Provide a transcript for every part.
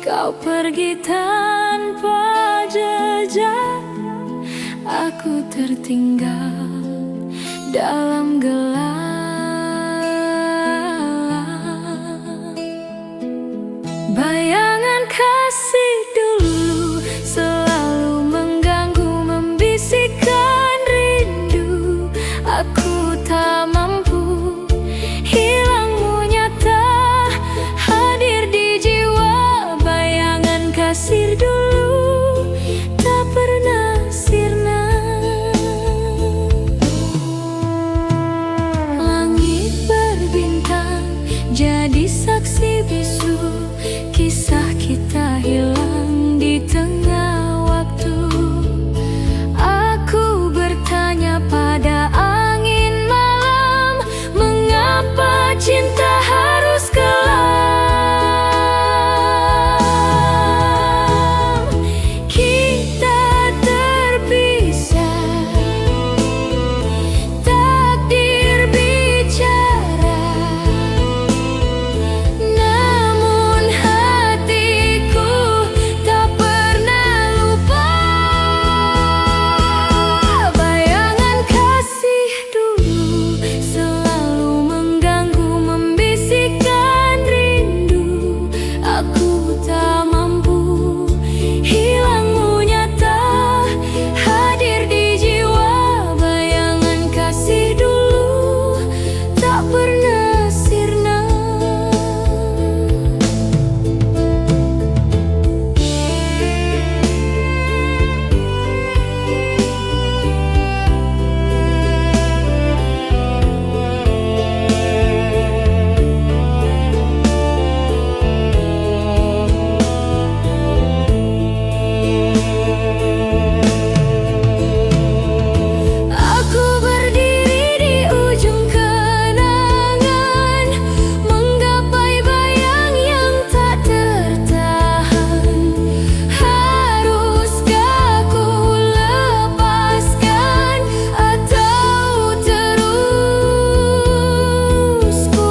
Kau pergi tanpa jejak, aku tertinggal dalam gelap. Bayangan kasih dulu selalu mengganggu, membisikkan rindu. Aku tak mampu, hilangmu nyata, hadir di jiwa. Bayangan kasih dulu tak pernah sirna. Langit berbintang jadi saksi bisu, kisah kita hilang di tengah waktu. Aku bertanya pada angin malam, mengapa cinta harus kelam? Kita terpisah, takdir bicara, namun hatiku tak pernah lupa. Bayangan kasih dulu selalu mengganggu, membisikkan rindu. Aku tak mampu, hilangmu nyata, hadir di jiwa. Bayangan kasih dulu tak pernah sirna. Aku berdiri di ujung kenangan, menggapai bayang yang tak tertahan. Haruskah ku lepaskan atau terus ku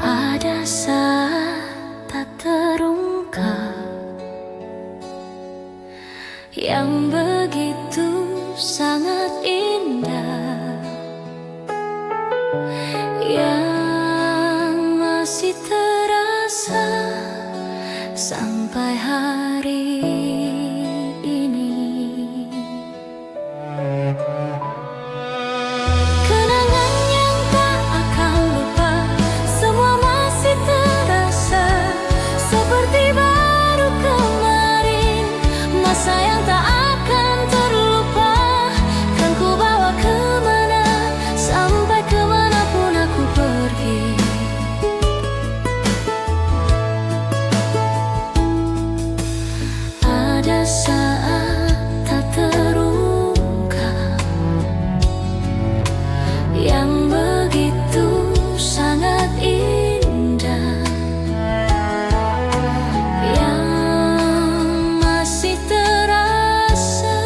ada saat tak terungkap yang begitu sangat indah, yang masih terasa sampai hari ini. Kenangan yang tak akan lupa, semua masih terasa seperti baru kemarin. Masa yang tak akan terlupa, kan ku bawa kemana, sampai kemanapun aku pergi. Ada saat tak terungkap yang begitu sangat indah, yang masih terasa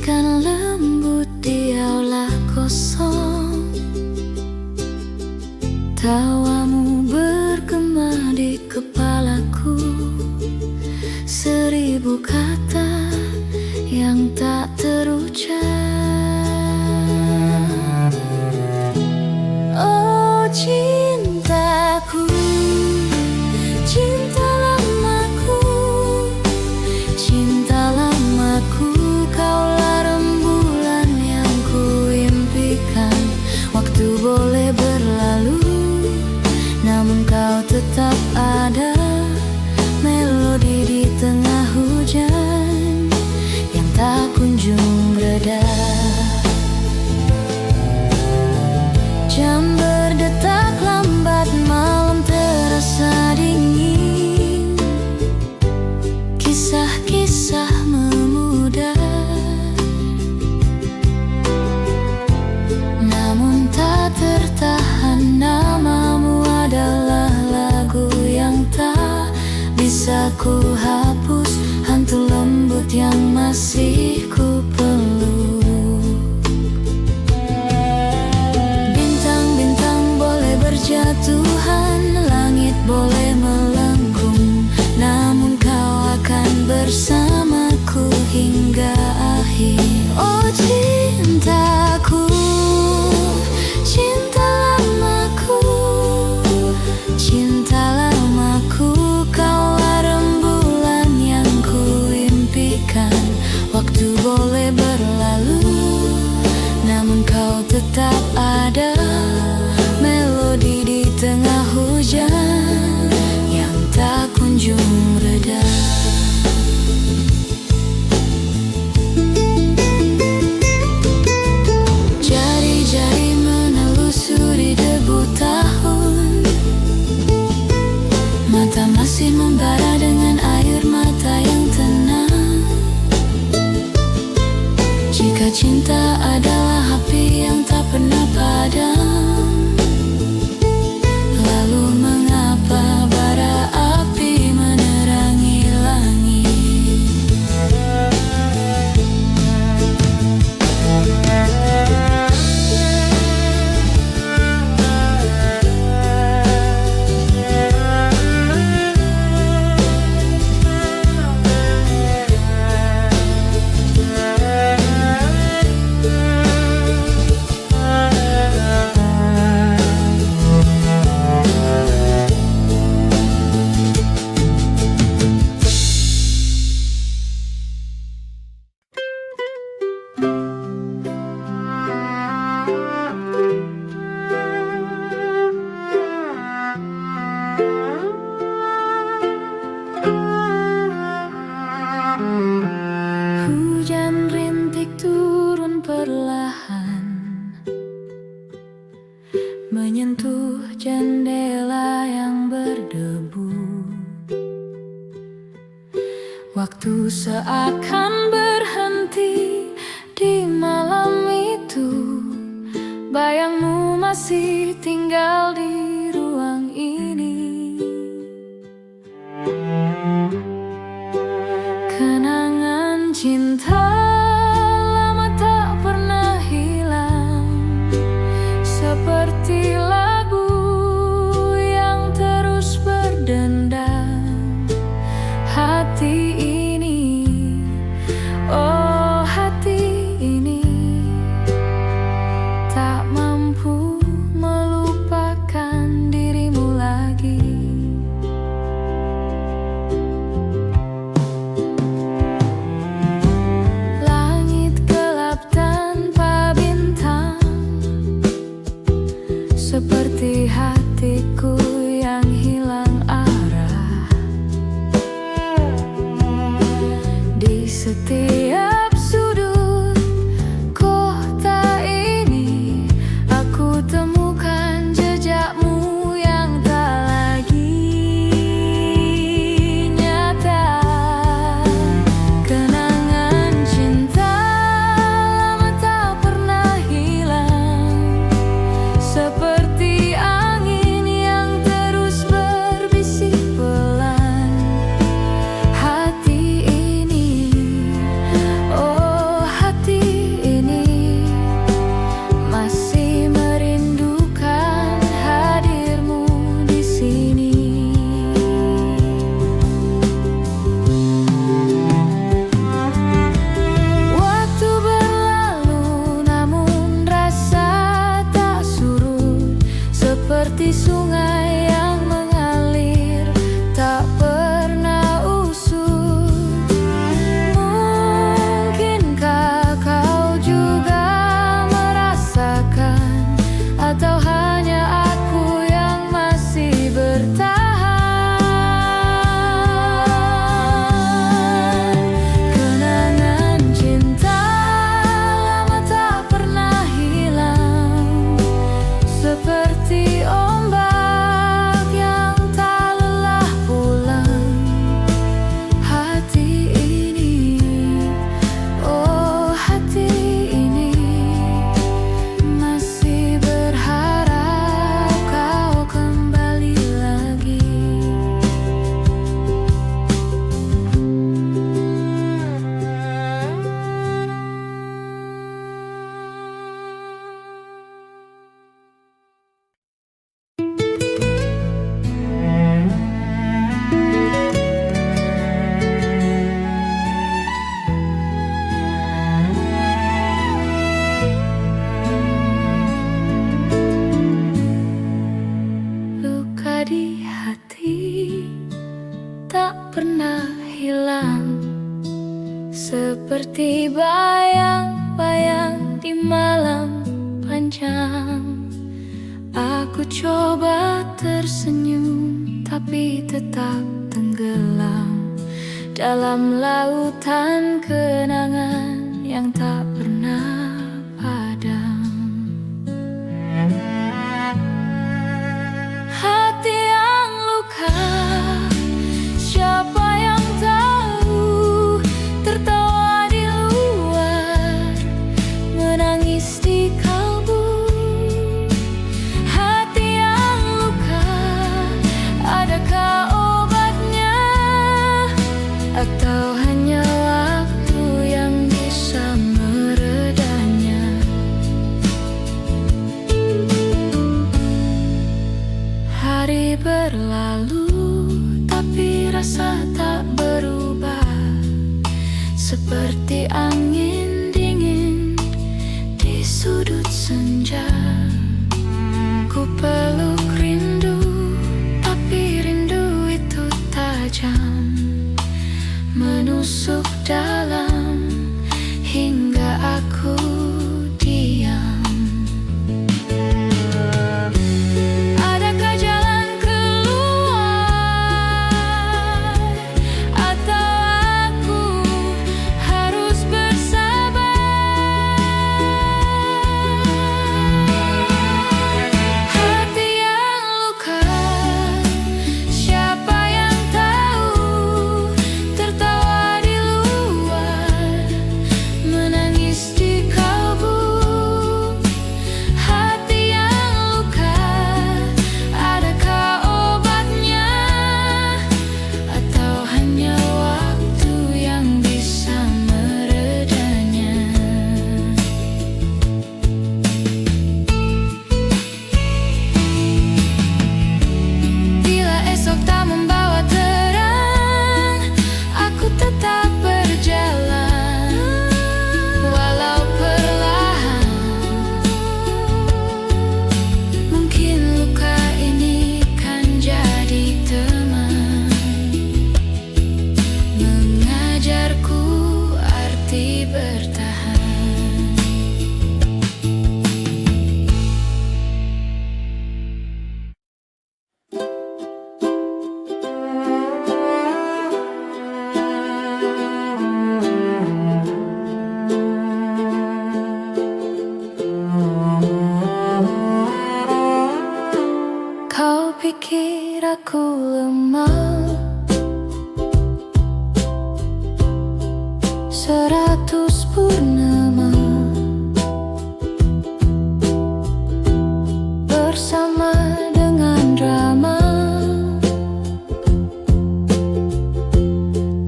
bisikan lembut di aula kosong, tawamu bergema di kepalaku, 1000 kata yang tak terucap. Oh cintaku, cinta lamaku, cinta lamaku, kaulah rembulan yang kuimpikan. Waktu boleh berlalu, namun kau tetap ada, melodi di tengah hujan yang tak kunjung reda. Jam berdetak lambat, malam terasa dingin, kisah-kisah memudar, namun tak tertahan. Namamu adalah lagu yang tak bisa ku hapus, hantu lembut yang masih ku peluk. Bintang-bintang boleh berjatuhan, langit boleh melengkung, namun kau akan bersamaku hingga akhir. Oh cintaku, cinta lamaku, cinta lamaku, kaulah rembulan yang kuimpikan. Waktu boleh berlalu, namun kau tetap ada, melodi di tengah hujan yang tak kunjung reda. Jari-jari menelusuri debu tahun, mata masih membara dengan air mata yang tenang. Jika cinta adalah api yang tak pernah padam, lalu mengapa bara api menerangi langit? Hujan rintik turun perlahan, menyentuh jendela yang berdebu. Waktu seakan berhenti di malam itu, bayangmu masih tinggal di ruang ini. Kenangan cinta lama tak pernah hilang, seperti lagu yang terus berdendang. Hati ini, oh hati ini, tak mampu melupakan seperti bayang-bayang di malam panjang. Aku coba tersenyum tapi tetap tenggelam dalam lautan kenangan yang tak pernah padam. Hati yang luka, siapa yang tahu? Tertawa di luar, menangis di kalbu. Hati yang luka, adakah obatnya? Atau hanya waktu yang bisa meredanya? Hari berlalu, tapi rasa tak berubah. Seperti angin dingin di sudut senja. Ku peluk rindu, tapi rindu itu tajam, menusuk dalam hingga aku diam. Adakah jalan keluar, atau aku harus bersabar? Hati yang luka, siapa yang tahu? Tertawa di luar, menangis di kalbu. Hati yang luka, adakah obatnya? Atau hanya waktu yang bisa meredanya? Bila esok tak membawa terang, aku tetap berjalan, walau perlahan. Mungkin luka ini kan jadi teman, mengajarku arti bertahan. Kau pikir aku lemah, 100 purnama bersama dengan drama.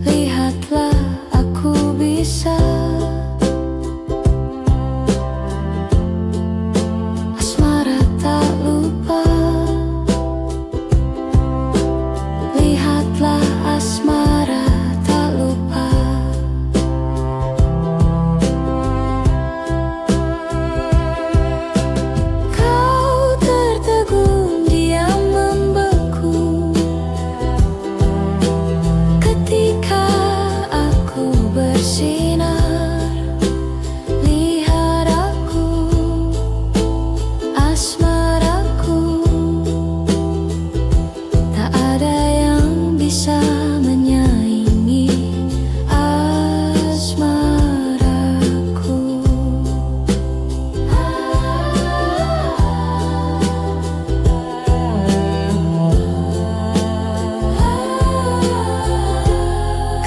Lihatlah aku bisa. Asmara tak lupa. Lihatlah asmara tak lupa. Kau tertegun, diam membeku ketika aku bersinar. Lihat aku, asmaraku, tak ada yang bisa menyaingi asmaraku.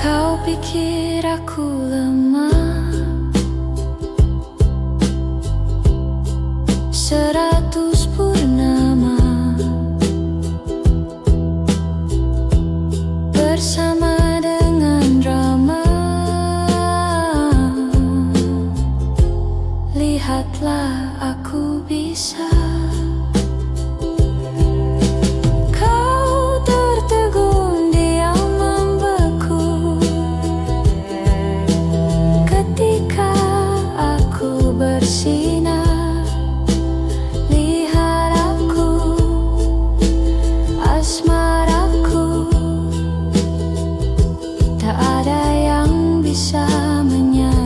Kau pikir aku lemah, 100 purnama bersama dengan drama. Lihatlah aku bisa. Kau tertegun, diam membeku ketika aku bersinar. Lihat aku, asmaraku, tak ada yang bisa menyangka.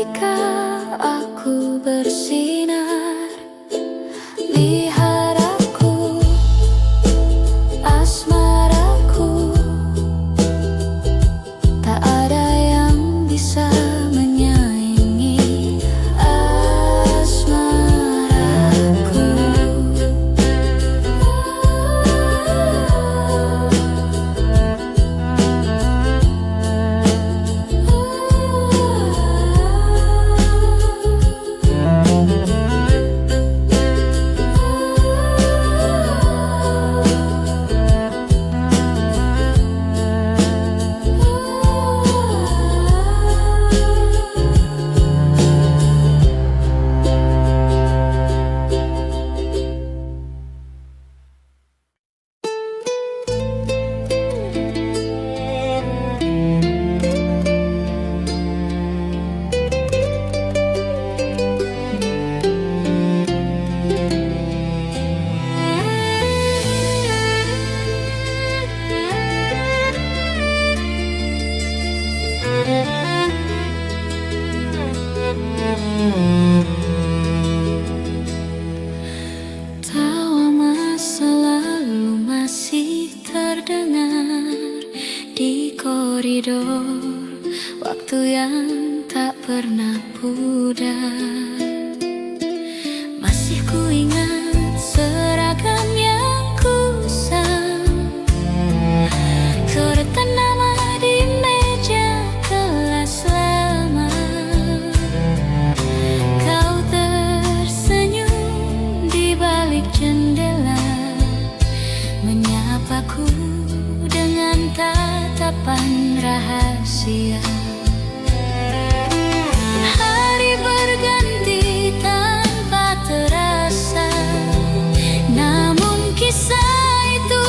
ketika aku bersinar. Lihat aku, asmaraku, tak ada yang bisa menyaingi asmaraku. Tawa masa lalu masih terdengar di koridor, waktu yang tak pernah pudar. Masih ku ingat seragam yang kusam, coretan nama di meja kelas lama. Kau tersenyum di balik jendela, menyapaku dengan tatapan rahasia. Hari berganti tanpa terasa, namun kisah itu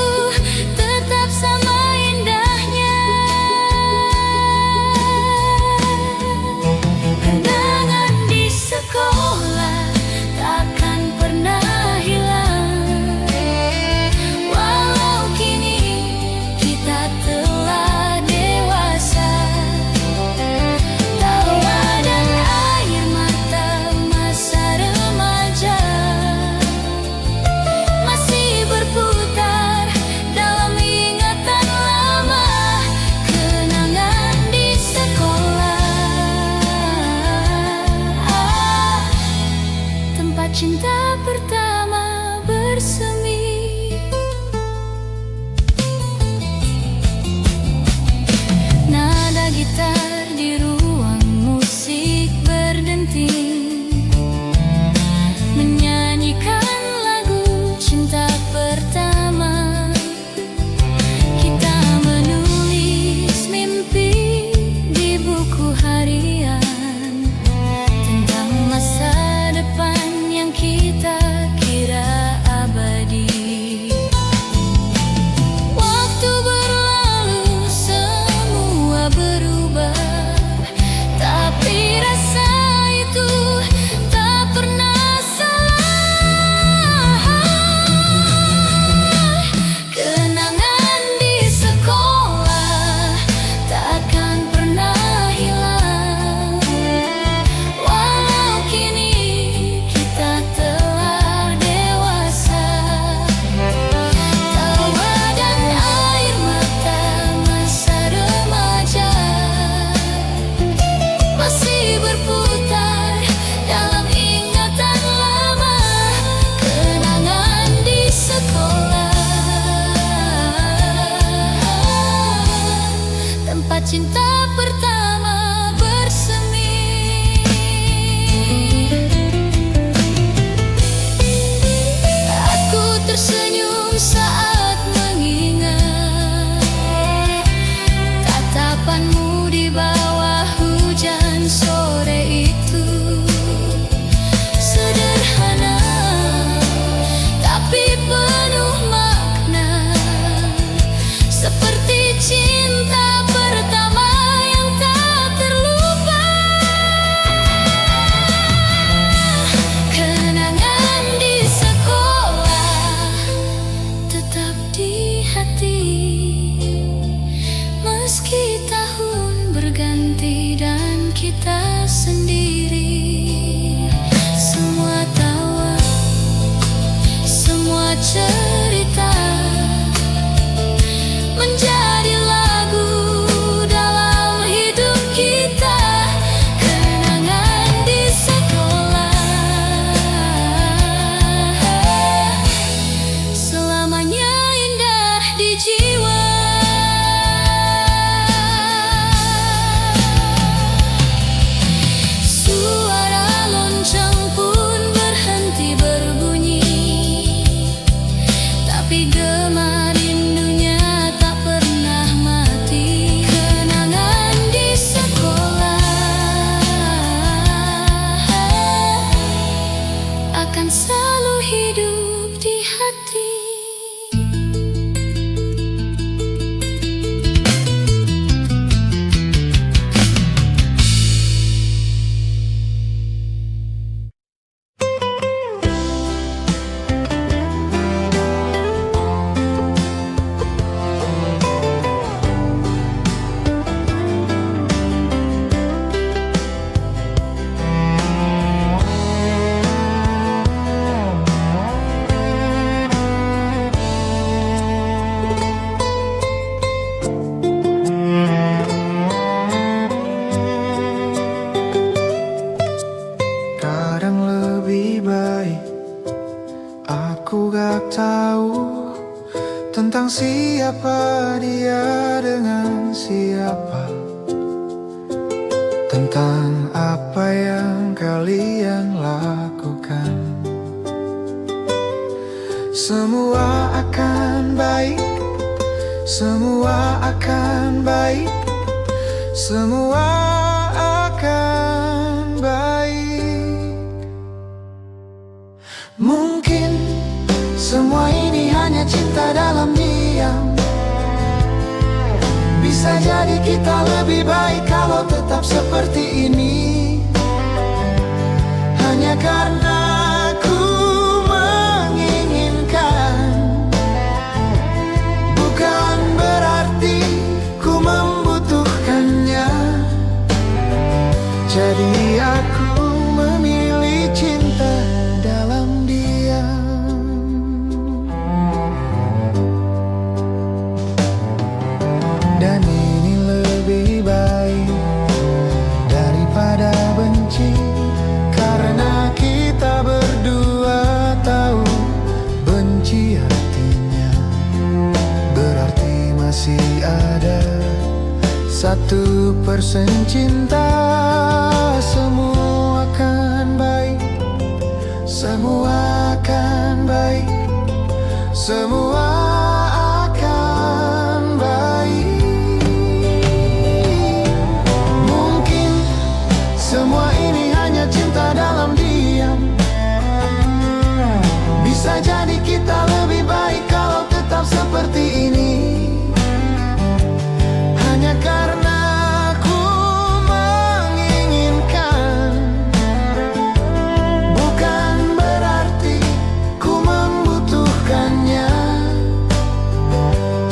tetap sama indahnya. Kenangan di sekolah takkan pernah hilang, walau kini kita telah dewasa. Tawa dan air mata masa remaja masih berputar dalam ingatan lama. Kenangan di sekolah, tempat cinta pertama bersemi. Nada gitar di ruang musik berdenting, menyanyikan lagu cinta pertama. Kita menulis mimpi di buku harian tentang masa depan yang kita kira abadi. Waktu berlalu, semua berubah, tapi rasa itu tak pernah salah. Kenangan di sekolah takkan pernah hilang, walau kini kita telah dewasa. Tawa dan air mata masa remaja masih berputar dalam ingatan lama. Kenangan di sekolah, tempat cinta pertama bersemi. Aku tersenyum saat mengingat tatapanmu di bawah hujan sore itu. Sederhana tapi penuh makna, seperti cinta pertama yang tak terlupa. Kenangan di sekolah tetap di hati, meski tahun berganti dan kita sendiri. dengan siapa, tentang apa yang kalian lakukan. Semua akan baik, semua akan baik, semua akan baik. Mungkin semua ini hanya cinta dalam diam. Bisa jadi kita lebih baik kalau tetap seperti ini. Hanya karena ku menginginkan, bukan berarti ku membutuhkannya. Jadi aku memilih cinta dalam diam. Dan ini lebih baik daripada benci, karena kita berdua tahu benci artinya berarti masih ada 1% cinta. Semua akan baik, semua akan baik, semua akan baik. Mungkin semua ini hanya cinta dalam diam. Bisa jadi kita lebih baik kalau tetap seperti ini. Hanya karena ku menginginkan, bukan berarti ku membutuhkannya.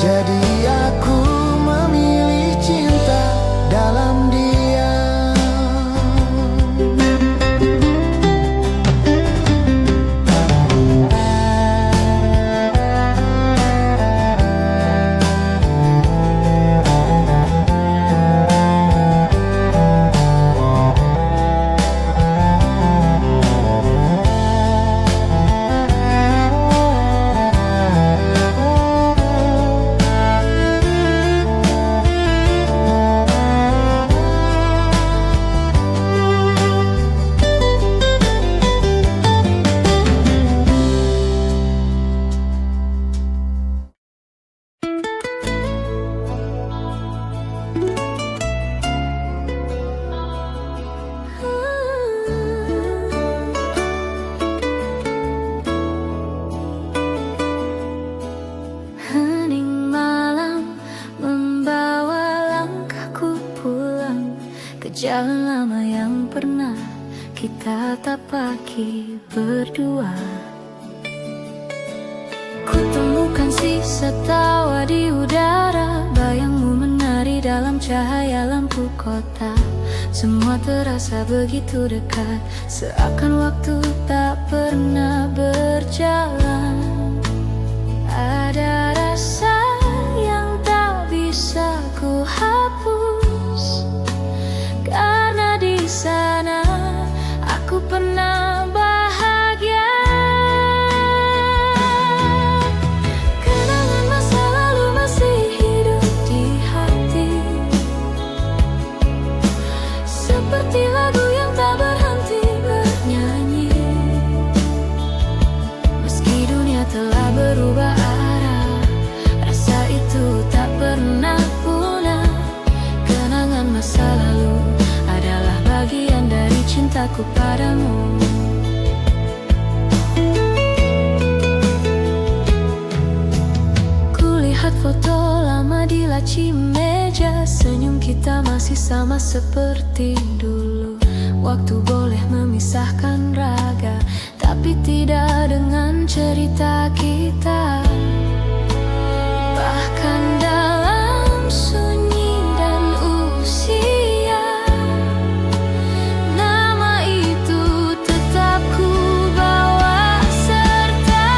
Jadi aku memilih cinta dalam diam. Hening malam membawa langkahku pulang ke jalan lama yang pernah kita tapaki berdua. Ku temukan sisa tawa di udara, bayangmu menari dalam cahaya lampu kota. Semua terasa begitu dekat, seakan waktu tak pernah berjalan. Ada rasa yang tak bisa ku hapus, karena di sana aku pernah bahagia. Kenangan masa lalu masih hidup di hati, seperti lagu yang tak berhenti bernyanyi. Meski dunia telah berubah arah, rasa itu tak pernah punah. Kenangan masa lalu adalah bagian dari cintaku padamu. Kulihat foto lama di laci meja, senyum kita masih sama seperti dulu. Waktu boleh memisahkan raga, tapi tidak dengan cerita kita. Bahkan dalam sunyi dan usia, nama itu tetap ku bawa serta.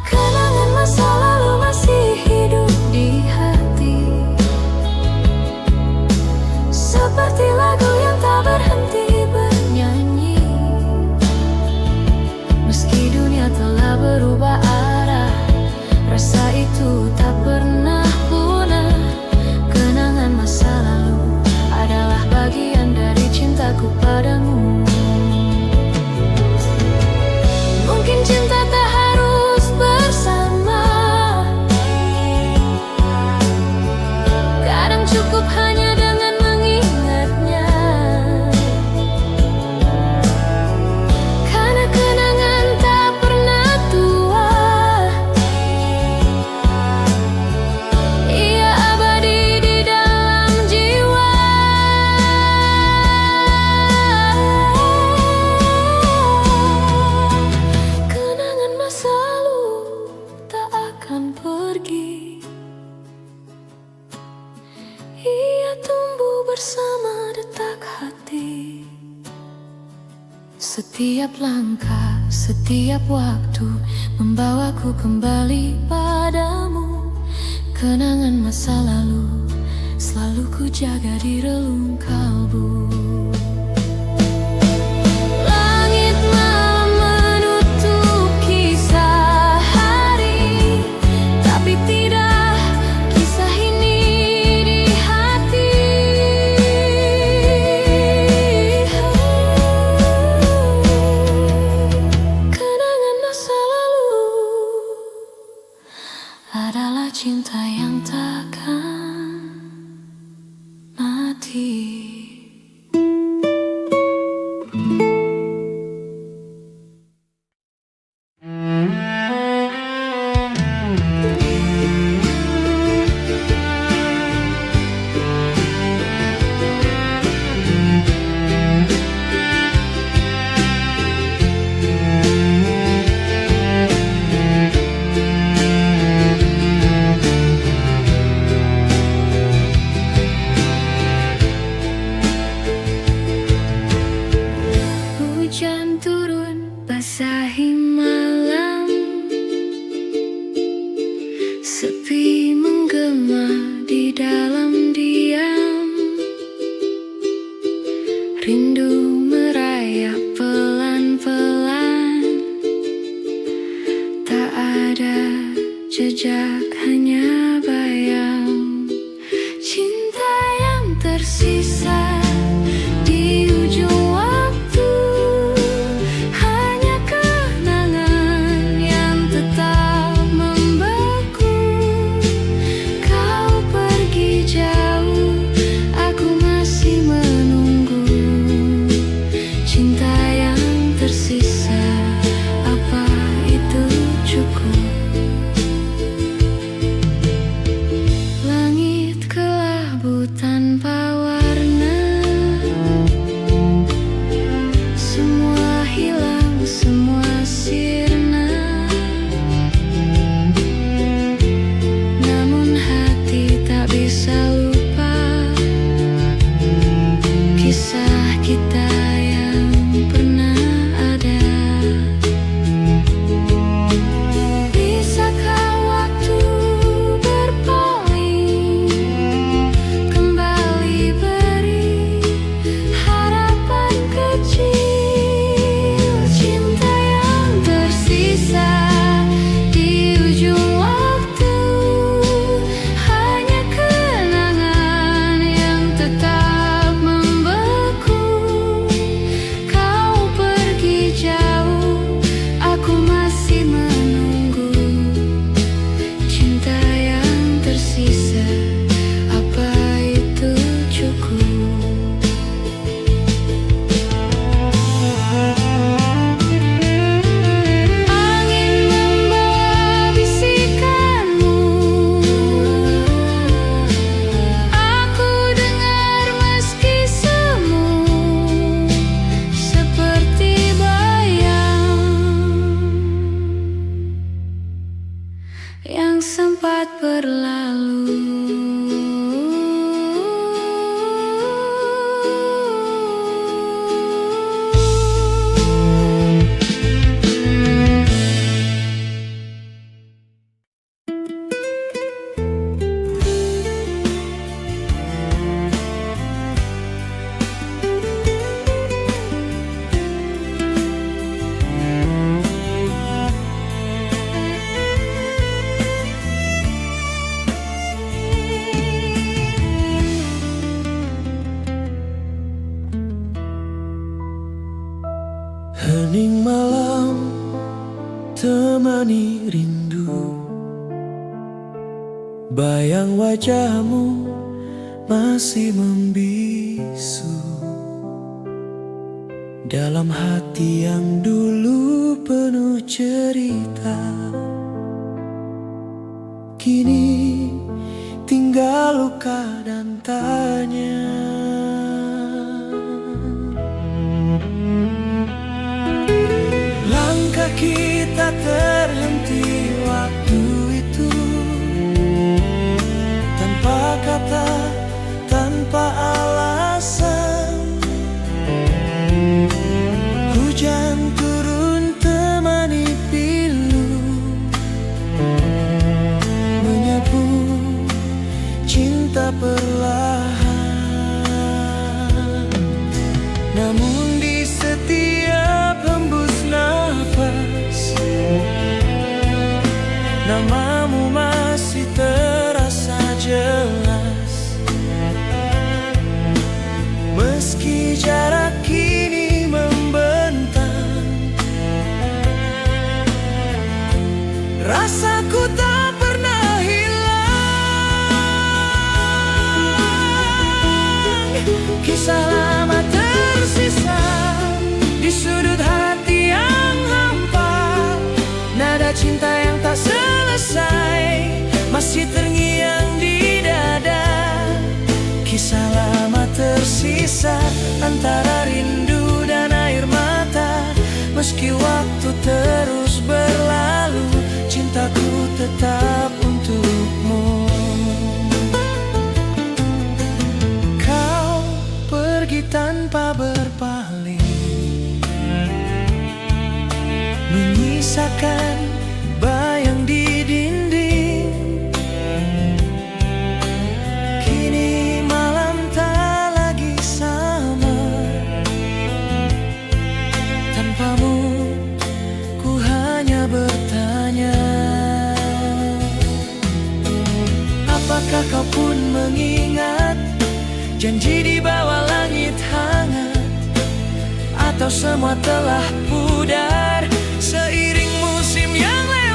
Kenangan masa lalu masih hidup di hati, seperti lagu yang tak berhenti bernyanyi. Meski dunia lagi. Ia tumbuh bersama detak hati. Setiap langkah, setiap waktu membawaku kembali padamu. Kenangan masa lalu selalu ku jaga di relung kalbu. Langit malam menutup kisah hari, tapi tidak kisah ini di hati. Kenangan masa lalu adalah cinta yang takkan mati. Hujan turun basahi malam, sepi menggema di dalam diam. Rindu merayap pelan-pelan, tak ada jejak hanya bayang. Cinta yang tersisa di ujung waktu, hanya kenangan yang tetap membeku. Kau pergi jauh, aku masih menunggu. Cinta yang tersisa, apa itu cukup? Langit kelabu tanpa warna, semua hilang, semua sirna. Namun hati tak bisa lupa kisah kita yang pernah ada. Bisakah waktu berpaling, kembali beri harapan kecil. Cinta yang tersisa di ujung waktu, hanya kenangan yang tetap membeku. Kau pergi jauh, aku masih menunggu. Cinta yang tersisa, apa itu cukup? Angin membawa bisikanmu, aku dengar meski semu, seperti bayang yang sempat berlalu. Hening malam temani rindu, bayang wajahmu masih membisu dalam hati yang dulu penuh cerita. Kini tinggal luka dan tanya. Langkah kita terhenti waktu itu, masih terngiang di dada. Kisah lama tersisa antara rindu dan air mata. Meski waktu terus berlalu, cintaku tetap untukmu. Kau pergi tanpa berpaling, menyisakan bayang di dinding. Kini malam tak lagi sama. Tanpamu ku hanya bertanya, apakah kau pun mengingat janji di bawah langit hangat? Atau semua telah pudar seiring musim yang lewat?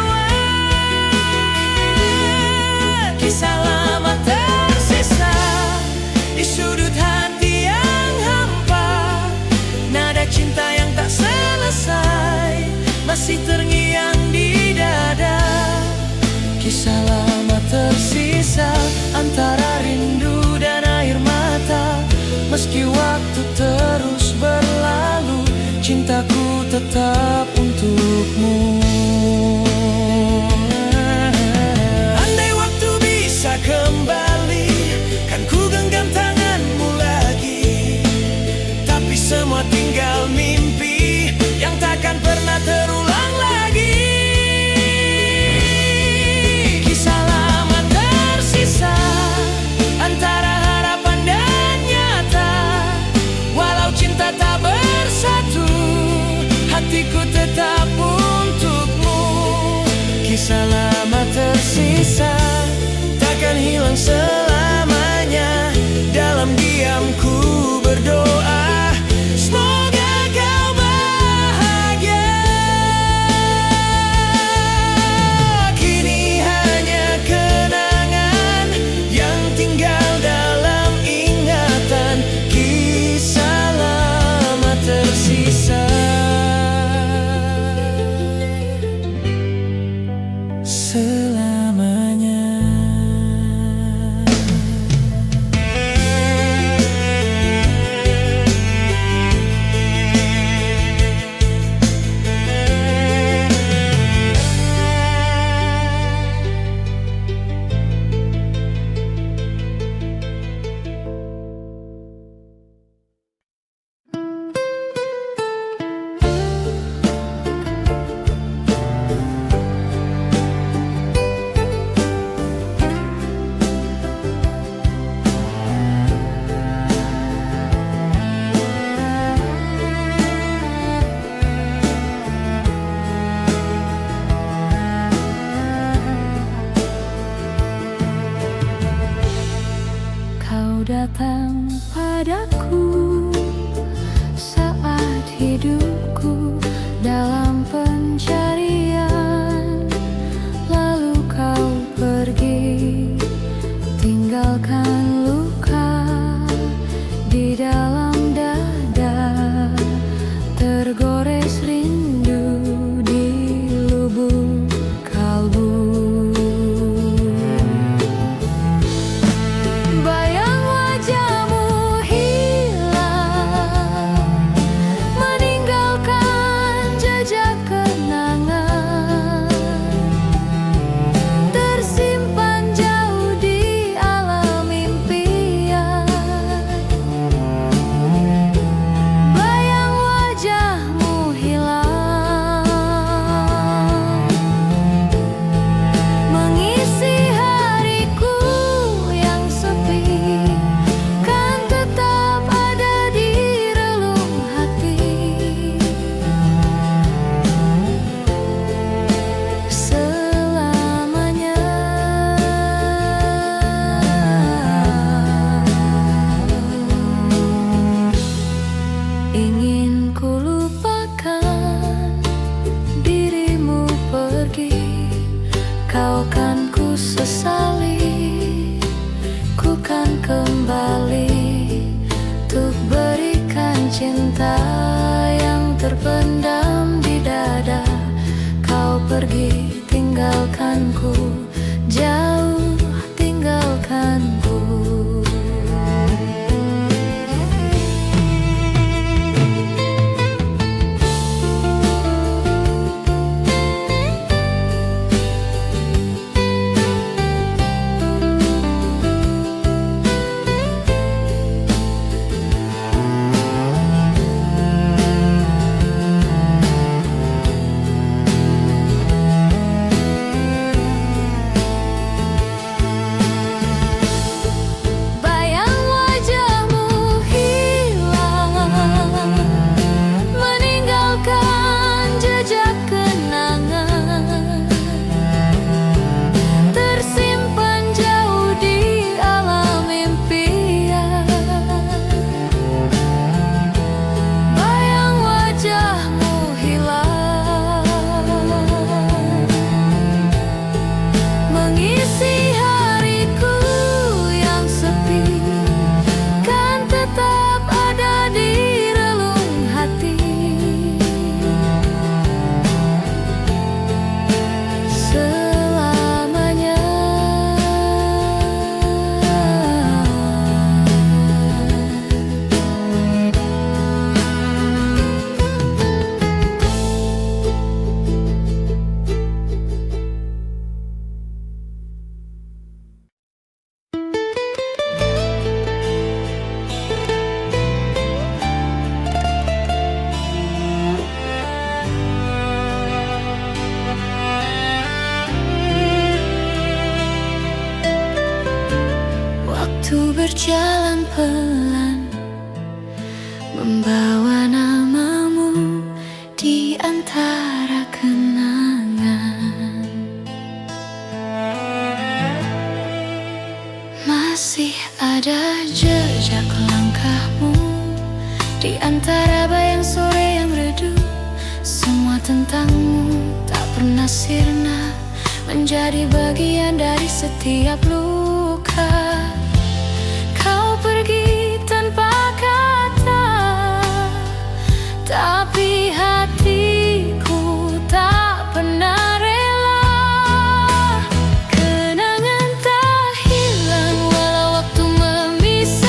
Kisah lama tersisa di sudut hati yang hampa. Nada cinta yang tak selesai masih terngiang di dada. Kisah lama tersisa antara rindu dan air mata. Meski waktu terus berlalu, cintaku tetap untukmu. Andai waktu bisa kembali, kan ku genggam tanganmu lagi. Tapi semua tinggal mimpi yang takkan pernah terulang lagi. Kisah lama tersisa antara harapan dan nyata. Walau cinta tak bersatu, hatiku tetap untukmu. Kisah lama tersisa takkan hilang selamanya. Dalam diamku berdoa, semoga kau bahagia. Kini hanya kenangan yang tinggal dalam ingatan. Kisah lama tersisa selamanya. Kau datang padaku saat hidupku dalam pencarian. Lalu kau pergi, tinggalkan luka di dalam dada. Tergores rindu di lubuk kalbu. Bayang wajahmu hilang, meninggalkan jejak kenangan. Tersimpan jauh di alam impian. Bayang wajahmu hilang, mengisi hariku yang sepi. Kan tetap ada di relung hati selamanya. Ingin ku lupakan dirimu pergi. Kau kan ku sesali, ku kan kembali untuk berikan cinta yang terpendam di dada. Kau pergi tinggalkanku jauh Waktu berjalan pelan, membawa namamu di antara kenangan. Masih ada jejak langkahmu di antara bayang sore yang redup. Semua tentangmu tak pernah sirna, menjadi bagian dari setiap luka. Kau pergi tanpa kata, tapi hatiku tak pernah rela. Kenangan tak hilang walau waktu memisahkan.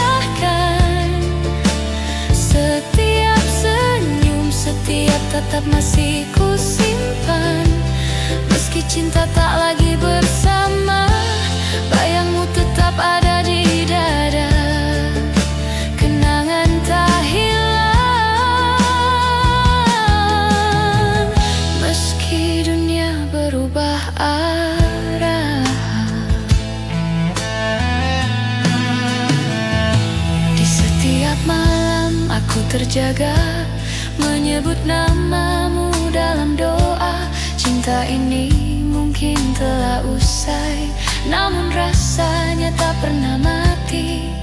Setiap senyum, setiap tatap masih ku simpan. Meski cinta tak lagi bersama, bayangmu tetap ada di dada. Kenangan tak hilang, meski dunia berubah arah. Di setiap malam aku terjaga, menyebut namamu dalam doa. Cinta ini mungkin telah usai, namun rasanya tak pernah mati.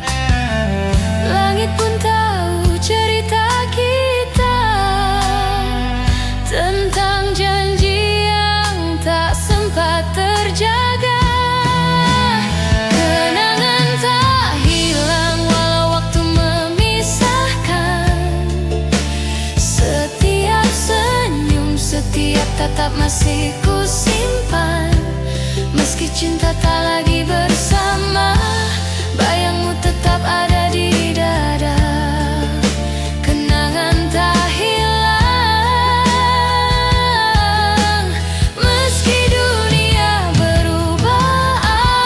Langit pun tahu cerita kita, tentang janji yang tak sempat terjaga. Kenangan tak hilang walau waktu memisahkan. Setiap senyum, setiap tatap masih ku simpan. Meski cinta tak lagi bersama, bayangmu tetap ada di dada. Kenangan tak hilang, meski dunia berubah arah.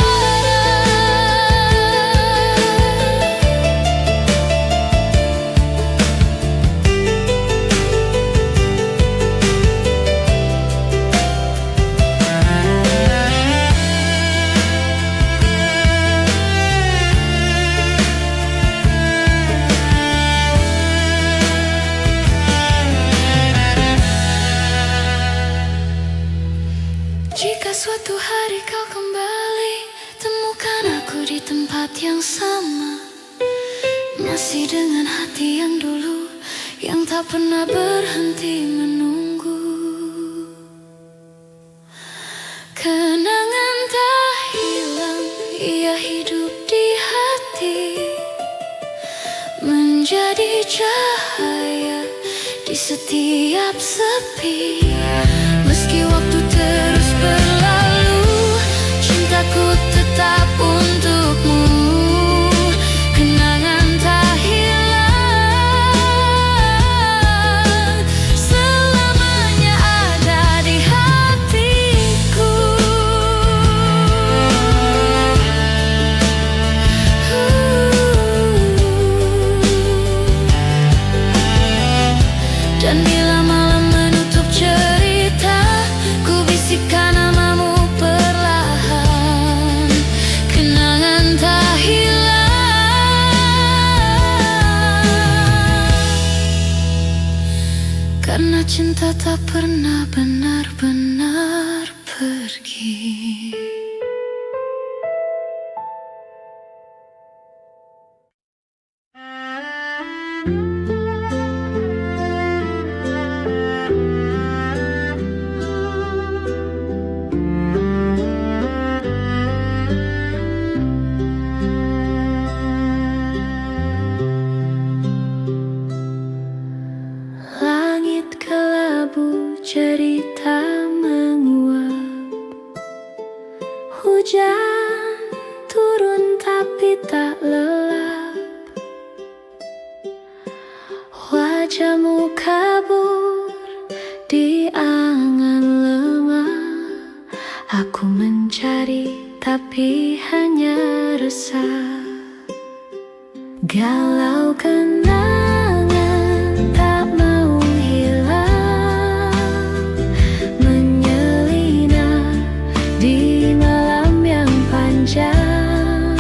Jika suatu hari kau kembali, temukan aku di tempat yang sama, masih dengan hati yang dulu, yang tak pernah berhenti menunggu. Kenangan tak hilang, ia hidup di hati, menjadi cahaya di setiap sepi. Meski waktu terus berlalu, cintaku tetap untukmu. Kenangan tak hilang, selamanya ada di hatiku. Dan bila malam menutup cerita, ku bisikkan namamu perlahan. Kenangan tak hilang, karena cinta tak pernah benar-benar pergi. Langit kelabu, cerita menguap. Hujan turun tapi tak lelap. Wajahmu kabur di angan lemah. Aku mencari tapi hanya resah. Galau kenangan tak mau hilang, menyelinap di malam yang panjang.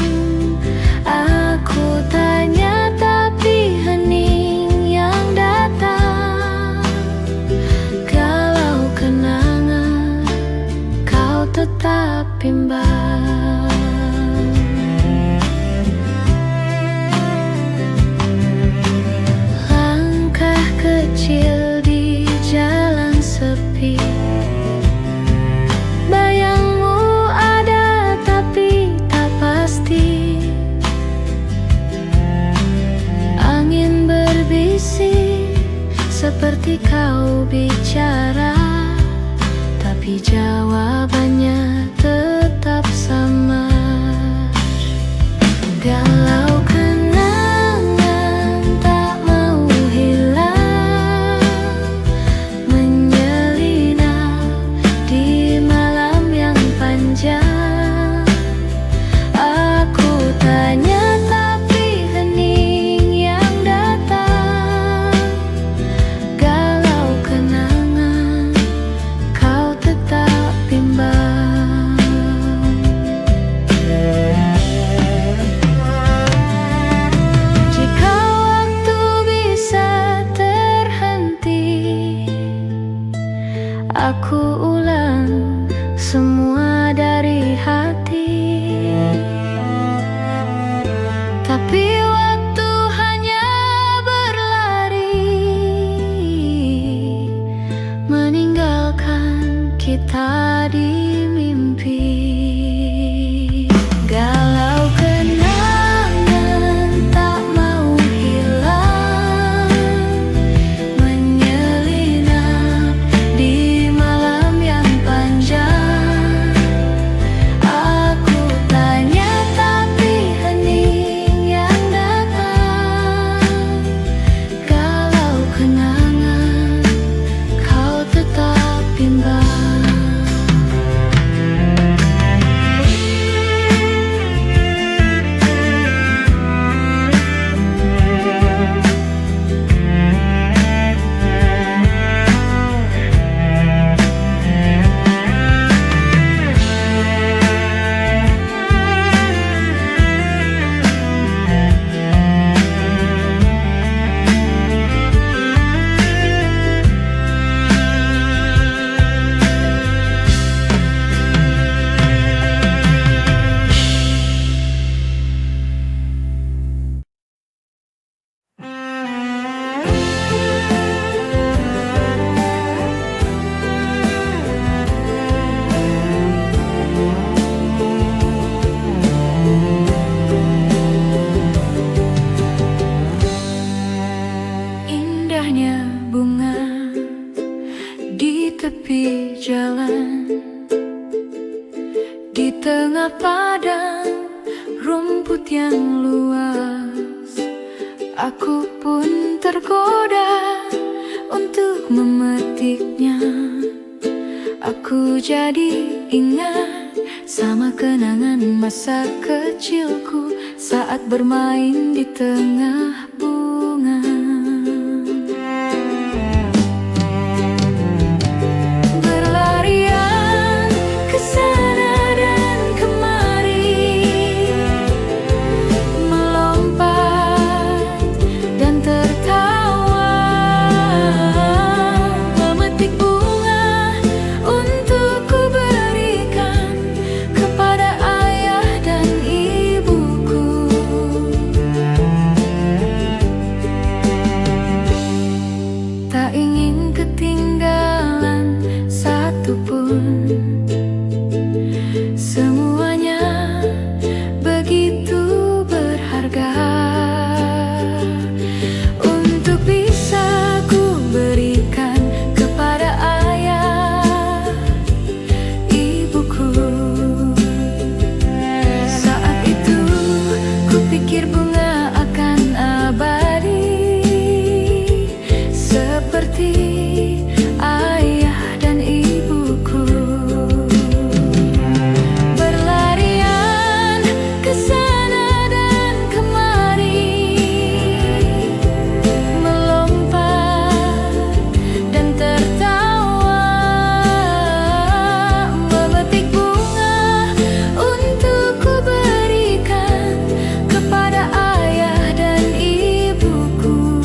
hati kau bicara, tapi jawabannya tetap sama. Galau kenangan tak mau hilang, menyelinap di malam yang panjang. Aku tanya tapi hening yang datang. Galau kenangan, kau tetap bimbang. Jika waktu bisa terhenti, aku ulang semua dari hati. Tapi waktu hanya berlari, meninggalkan kita di mimpi. Galau kenangan tak mau hilang, menyelinap di malam yang panjang. Aku tanya tapi hening yang datang. Galau kenangan, kau tetap bimbang. Indahnya bunga di tepi jalan, di tengah padang rumput yang luas. Aku pun tergoda untuk memetiknya. Aku jadi ingat sama kenangan masa kecilku saat bermain di tengah bunga. Berlarian ke sana dan kemari, melompat dan tertawa, memetik bunga untuk ku berikan kepada ayah dan ibuku. Tak ingin ketinggalan satupun, semuanya begitu berharga. Untuk bisa ku berikan kepada ayah, ibuku. Saat itu ku pikir bunga akan abadi, seperti ayah dan ibuku. Berlarian ke sana dan kemari, melompat dan tertawa, memetik bunga untuk ku berikan kepada ayah dan ibuku.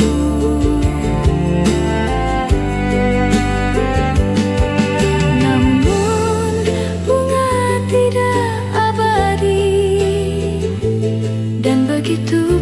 Namun bunga tidak abadi, dan begitu